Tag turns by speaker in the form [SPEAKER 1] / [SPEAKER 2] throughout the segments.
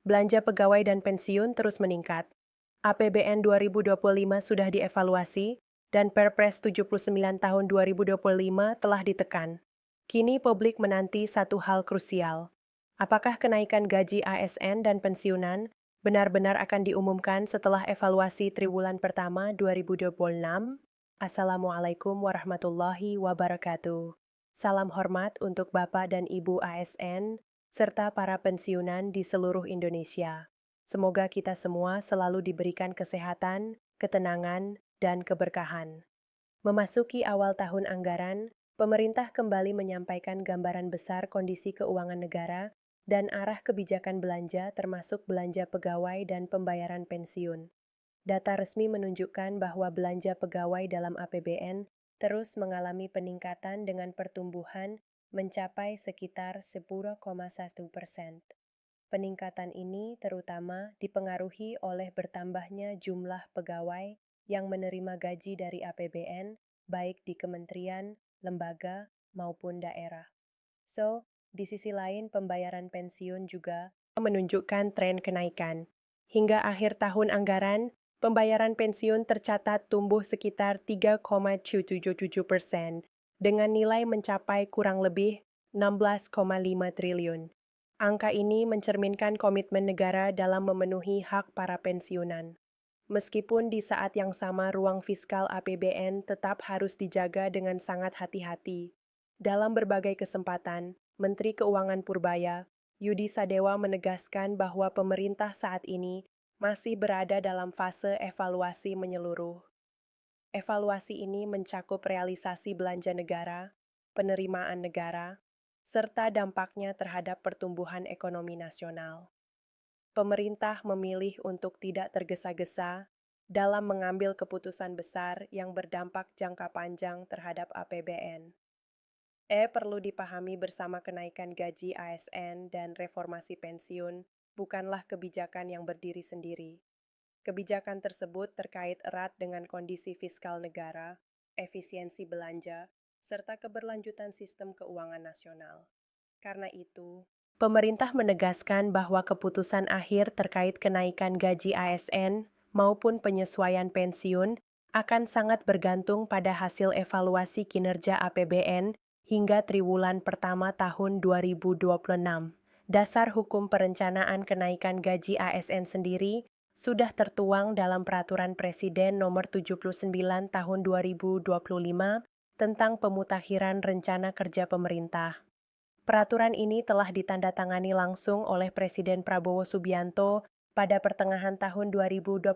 [SPEAKER 1] belanja pegawai dan pensiun terus meningkat. APBN 2025 sudah dievaluasi, dan Perpres 79 tahun 2025 telah ditekan. Kini publik menanti satu hal krusial. Apakah kenaikan gaji ASN dan pensiunan benar-benar akan diumumkan setelah evaluasi triwulan pertama 2026? Assalamualaikum warahmatullahi wabarakatuh. Salam hormat untuk Bapak dan Ibu ASN, serta para pensiunan di seluruh Indonesia. Semoga kita semua selalu diberikan kesehatan, ketenangan, dan keberkahan. Memasuki awal tahun anggaran, pemerintah kembali menyampaikan gambaran besar kondisi keuangan negara dan arah kebijakan belanja termasuk belanja pegawai dan pembayaran pensiun. Data resmi menunjukkan bahwa belanja pegawai dalam APBN terus mengalami peningkatan dengan pertumbuhan mencapai sekitar 10,1%. Peningkatan ini terutama dipengaruhi oleh bertambahnya jumlah pegawai yang menerima gaji dari APBN, baik di kementerian, lembaga, maupun daerah. Di sisi lain pembayaran pensiun juga menunjukkan tren kenaikan. Hingga akhir tahun anggaran, pembayaran pensiun tercatat tumbuh sekitar 3,77% dengan nilai mencapai kurang lebih 16,5 triliun. Angka ini mencerminkan komitmen negara dalam memenuhi hak para pensiunan. Meskipun di saat yang sama ruang fiskal APBN tetap harus dijaga dengan sangat hati-hati. Dalam berbagai kesempatan, Menteri Keuangan Purbaya, Yudi Sadewa menegaskan bahwa pemerintah saat ini masih berada dalam fase evaluasi menyeluruh. Evaluasi ini mencakup realisasi belanja negara, penerimaan negara, serta dampaknya terhadap pertumbuhan ekonomi nasional. Pemerintah memilih untuk tidak tergesa-gesa dalam mengambil keputusan besar yang berdampak jangka panjang terhadap APBN. Perlu dipahami bersama kenaikan gaji ASN dan reformasi pensiun bukanlah kebijakan yang berdiri sendiri. Kebijakan tersebut terkait erat dengan kondisi fiskal negara, efisiensi belanja, serta keberlanjutan sistem keuangan nasional. Karena itu, pemerintah menegaskan bahwa keputusan akhir terkait kenaikan gaji ASN maupun penyesuaian pensiun akan sangat bergantung pada hasil evaluasi kinerja APBN hingga triwulan pertama tahun 2026. Dasar hukum perencanaan kenaikan gaji ASN sendiri sudah tertuang dalam Peraturan Presiden Nomor 79 Tahun 2025 tentang pemutakhiran rencana kerja pemerintah. Peraturan ini telah ditandatangani langsung oleh Presiden Prabowo Subianto pada pertengahan tahun 2025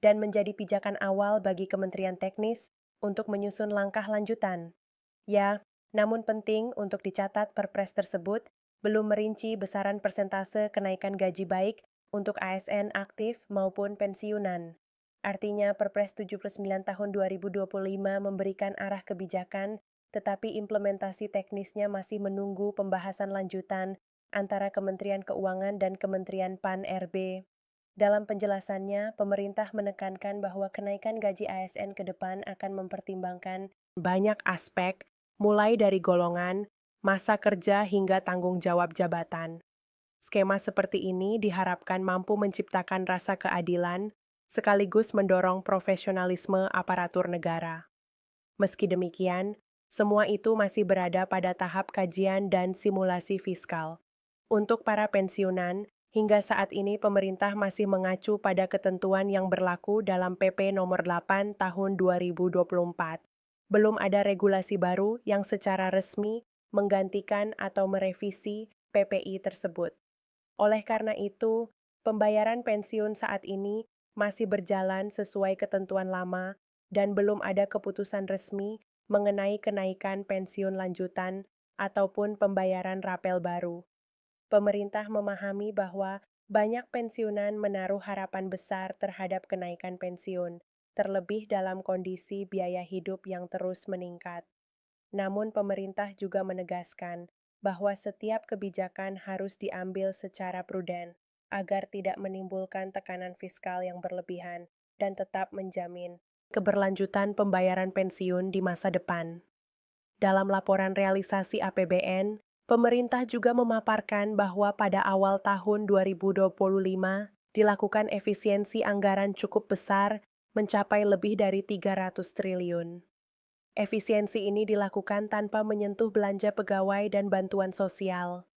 [SPEAKER 1] dan menjadi pijakan awal bagi Kementerian Teknis untuk menyusun langkah lanjutan. Namun penting untuk dicatat Perpres tersebut belum merinci besaran persentase kenaikan gaji baik untuk ASN aktif maupun pensiunan. Artinya Perpres 79 tahun 2025 memberikan arah kebijakan, tetapi implementasi teknisnya masih menunggu pembahasan lanjutan antara Kementerian Keuangan dan Kementerian PAN-RB. Dalam penjelasannya, pemerintah menekankan bahwa kenaikan gaji ASN ke depan akan mempertimbangkan banyak aspek, mulai dari golongan, masa kerja hingga tanggung jawab jabatan. Skema seperti ini diharapkan mampu menciptakan rasa keadilan, sekaligus mendorong profesionalisme aparatur negara. Meski demikian, semua itu masih berada pada tahap kajian dan simulasi fiskal. Untuk para pensiunan, hingga saat ini pemerintah masih mengacu pada ketentuan yang berlaku dalam PP Nomor 8 Tahun 2024. Belum ada regulasi baru yang secara resmi menggantikan atau merevisi PPI tersebut. Oleh karena itu, pembayaran pensiun saat ini masih berjalan sesuai ketentuan lama dan belum ada keputusan resmi mengenai kenaikan pensiun lanjutan ataupun pembayaran rapel baru. Pemerintah memahami bahwa banyak pensiunan menaruh harapan besar terhadap kenaikan pensiun, terlebih dalam kondisi biaya hidup yang terus meningkat. Namun pemerintah juga menegaskan bahwa setiap kebijakan harus diambil secara prudent agar tidak menimbulkan tekanan fiskal yang berlebihan dan tetap menjamin keberlanjutan pembayaran pensiun di masa depan. Dalam laporan realisasi APBN, Pemerintah juga memaparkan bahwa pada awal tahun 2025 dilakukan efisiensi anggaran cukup besar, mencapai lebih dari 300 triliun. Efisiensi ini dilakukan tanpa menyentuh belanja pegawai dan bantuan sosial.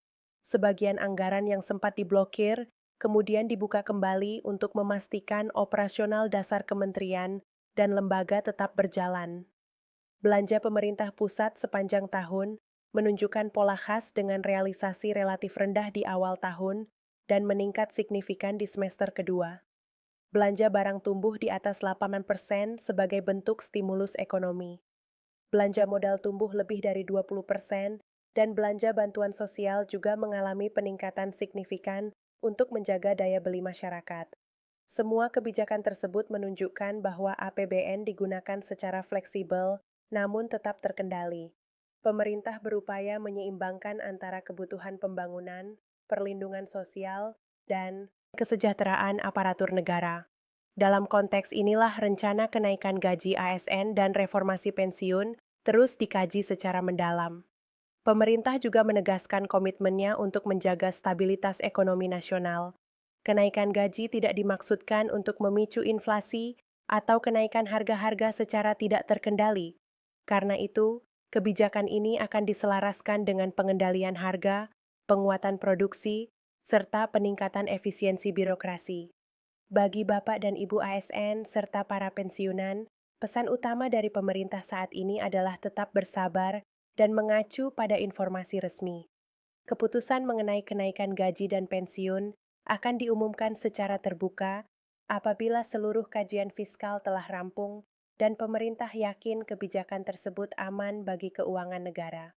[SPEAKER 1] Sebagian anggaran yang sempat diblokir kemudian dibuka kembali untuk memastikan operasional dasar kementerian dan lembaga tetap berjalan. Belanja pemerintah pusat sepanjang tahun menunjukkan pola khas dengan realisasi relatif rendah di awal tahun dan meningkat signifikan di semester kedua. Belanja barang tumbuh di atas 8% sebagai bentuk stimulus ekonomi. Belanja modal tumbuh lebih dari 20% dan belanja bantuan sosial juga mengalami peningkatan signifikan untuk menjaga daya beli masyarakat. Semua kebijakan tersebut menunjukkan bahwa APBN digunakan secara fleksibel namun tetap terkendali. Pemerintah berupaya menyeimbangkan antara kebutuhan pembangunan, perlindungan sosial, dan kesejahteraan aparatur negara. Dalam konteks inilah rencana kenaikan gaji ASN dan reformasi pensiun terus dikaji secara mendalam. Pemerintah juga menegaskan komitmennya untuk menjaga stabilitas ekonomi nasional. Kenaikan gaji tidak dimaksudkan untuk memicu inflasi atau kenaikan harga-harga secara tidak terkendali. Karena itu, kebijakan ini akan diselaraskan dengan pengendalian harga, penguatan produksi, serta peningkatan efisiensi birokrasi. Bagi Bapak dan Ibu ASN serta para pensiunan, pesan utama dari pemerintah saat ini adalah tetap bersabar dan mengacu pada informasi resmi. Keputusan mengenai kenaikan gaji dan pensiun akan diumumkan secara terbuka apabila seluruh kajian fiskal telah rampung dan pemerintah yakin kebijakan tersebut aman bagi keuangan negara.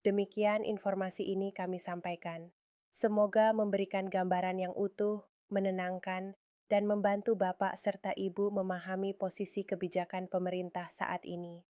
[SPEAKER 1] Demikian informasi ini kami sampaikan. Semoga memberikan gambaran yang utuh, menenangkan, dan membantu Bapak serta Ibu memahami posisi kebijakan pemerintah saat ini.